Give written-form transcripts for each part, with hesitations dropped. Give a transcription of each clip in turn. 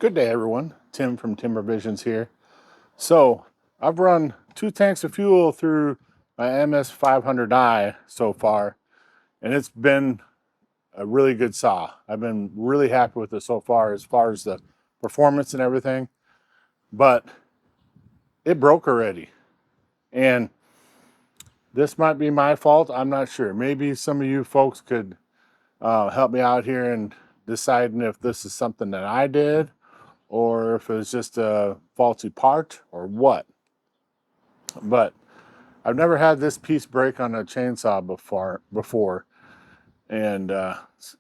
Good day, everyone. Tim from Timber Visions here. So, I've run 2 tanks of fuel through my MS500i so far, and it's been a really good saw. I've been really happy with it so far as the performance and everything, but it broke already. And this might be my fault. I'm not sure. Maybe some of you folks could help me out here and deciding if this is something that I did or if it's just a faulty part or what. But I've never had this piece break on a chainsaw before, and it's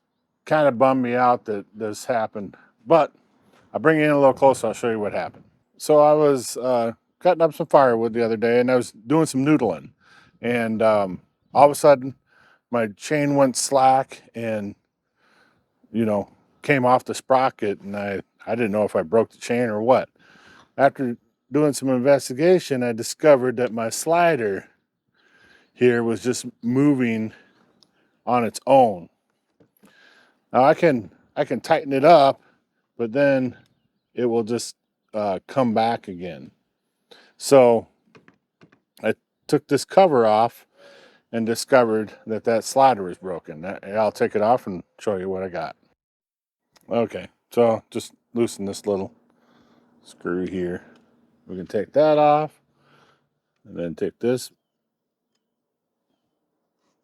kind of bummed me out that this happened. But I'll bring you in a little closer. I'll show you what happened. So I was cutting up some firewood the other day, and I was doing some noodling, and all of a sudden my chain went slack, and you know came off the sprocket, and I didn't know if I broke the chain or what. After doing some investigation, I discovered that my slider here was just moving on its own. Now I can tighten it up, but then it will just come back again. So I took this cover off and discovered that that slider is broken. I'll take it off and show you what I got. Okay, so just loosen this little screw here. We can take that off and then take this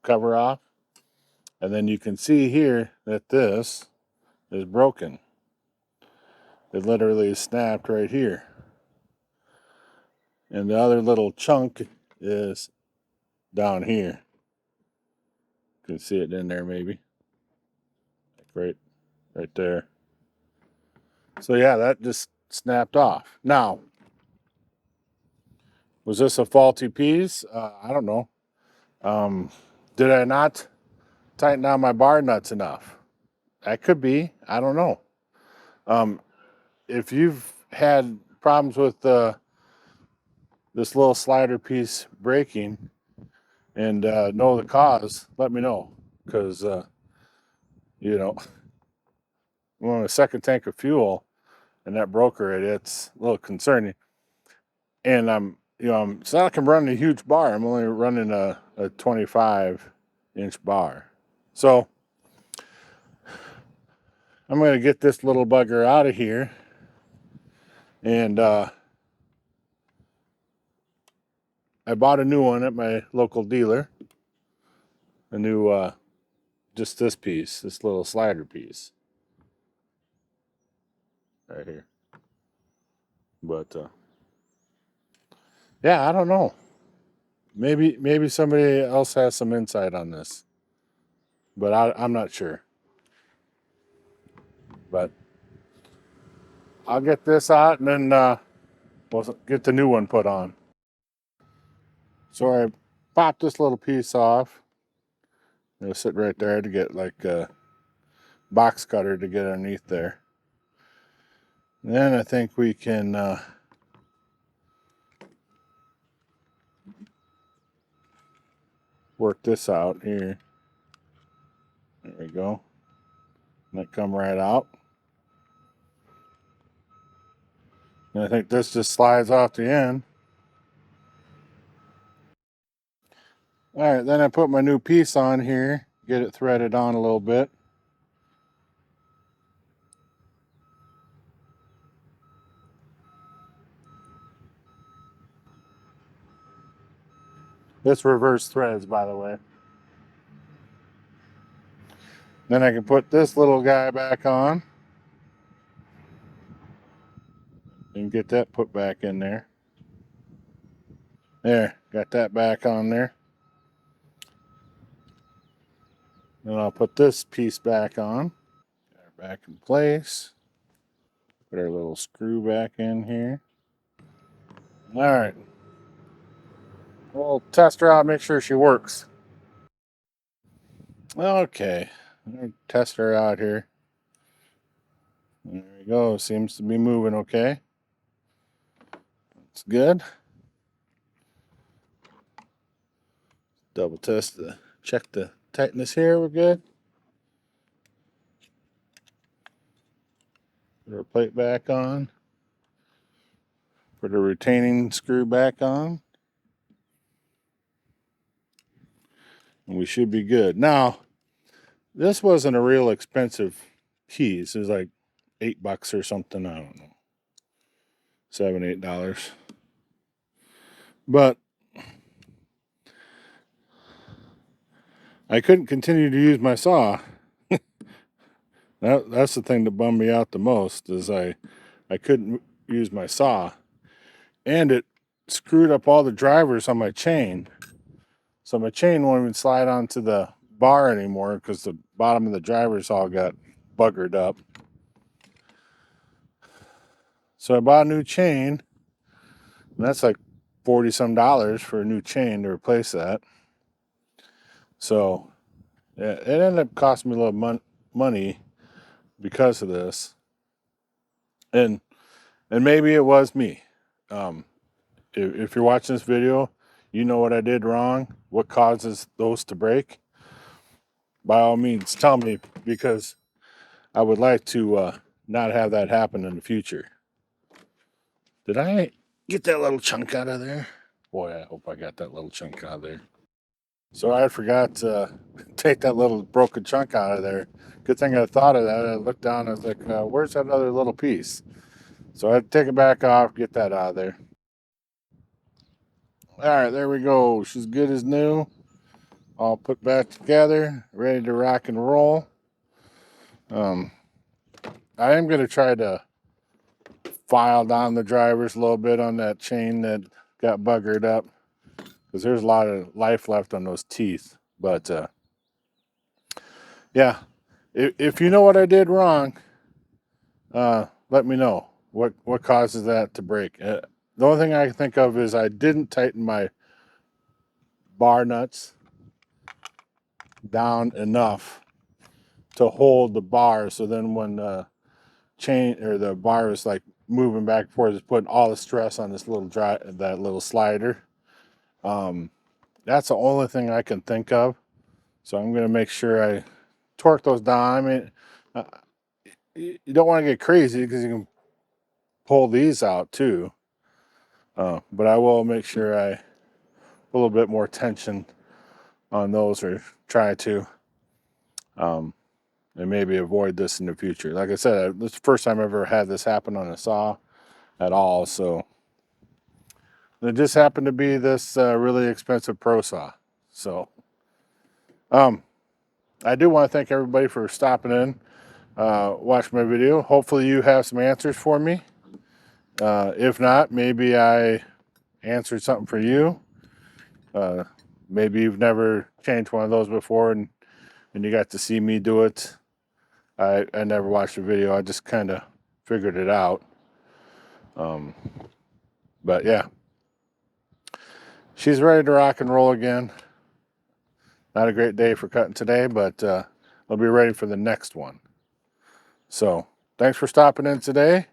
cover off. And then you can see here that this is broken. It literally snapped right here. And the other little chunk is down here. You can see it in there maybe. Right there. So yeah, that just snapped off. Now, was this a faulty piece? I don't know. Did I not tighten down my bar nuts enough? That could be. I don't know. Um, if you've had problems with this little slider piece breaking and know the cause, let me know. Because, you know, I'm on a second tank of fuel and that broke already. It's a little concerning. And it's not like I'm running a huge bar. I'm only running a 25-inch bar. So I'm going to get this little bugger out of here. And I bought a new one at my local dealer. A new, just this piece, this little slider piece right here. But yeah, I don't know. Maybe somebody else has some insight on this, but I'm not sure. But I'll get this out and then we'll get the new one put on. So I popped this little piece off. It'll sit right there to get like a box cutter to get underneath there. And then I think we can work this out here. There we go. And that come right out. And I think this just slides off the end. All right, then I put my new piece on here, get it threaded on a little bit. This reverse threads, by the way. Then I can put this little guy back on and get that put back in there. There, got that back on there. Then I'll put this piece back on. Get her back in place. Put our little screw back in here. All right. We'll test her out, make sure she works. Okay. Test her out here. There we go. Seems to be moving okay. It's good. Double test check the tightness here. We're good. Put our plate back on. Put the retaining screw back on. And we should be good. Now, this wasn't a real expensive piece. It was like $8 or something. I don't know. $7, $8. But I couldn't continue to use my saw. That's the thing that bummed me out the most is I couldn't use my saw. And it screwed up all the drivers on my chain. So my chain won't even slide onto the bar anymore because the bottom of the drivers all got buggered up. So I bought a new chain. And that's like $40 some for a new chain to replace that. So yeah, it ended up costing me a little money because of this. And maybe it was me. If you're watching this video, you know what I did wrong, what causes those to break. By all means, tell me, because I would like to not have that happen in the future. Did I get that little chunk out of there? Boy, I hope I got that little chunk out of there. So I forgot to take that little broken chunk out of there. Good thing I thought of that. I looked down, I was like, where's that other little piece? So I had to take it back off, get that out of there. All right, there we go. She's good as new. All put back together, ready to rock and roll. I am going to try to file down the drivers a little bit on that chain that got buggered up, because there's a lot of life left on those teeth. But yeah, if you know what I did wrong, let me know what causes that to break. The only thing I can think of is I didn't tighten my bar nuts down enough to hold the bar, so then when the chain or the bar is like moving back and forth, it's putting all the stress on this little that little slider. That's the only thing I can think of. So I'm going to make sure I torque those down. I mean, you don't want to get crazy because you can pull these out too. But I will make sure I put a little bit more tension on those, or try to, and maybe avoid this in the future. Like I said, this is the first time I've ever had this happen on a saw at all. So it just happened to be this really expensive pro saw. So I do want to thank everybody for stopping in, watching my video. Hopefully you have some answers for me. If not, maybe I answered something for you. Maybe you've never changed one of those before, and you got to see me do it. I never watched the video. I just kind of figured it out. But yeah, she's ready to rock and roll again. Not a great day for cutting today, but I'll be ready for the next one. So thanks for stopping in today.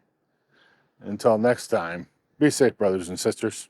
Until next time, be safe, brothers and sisters.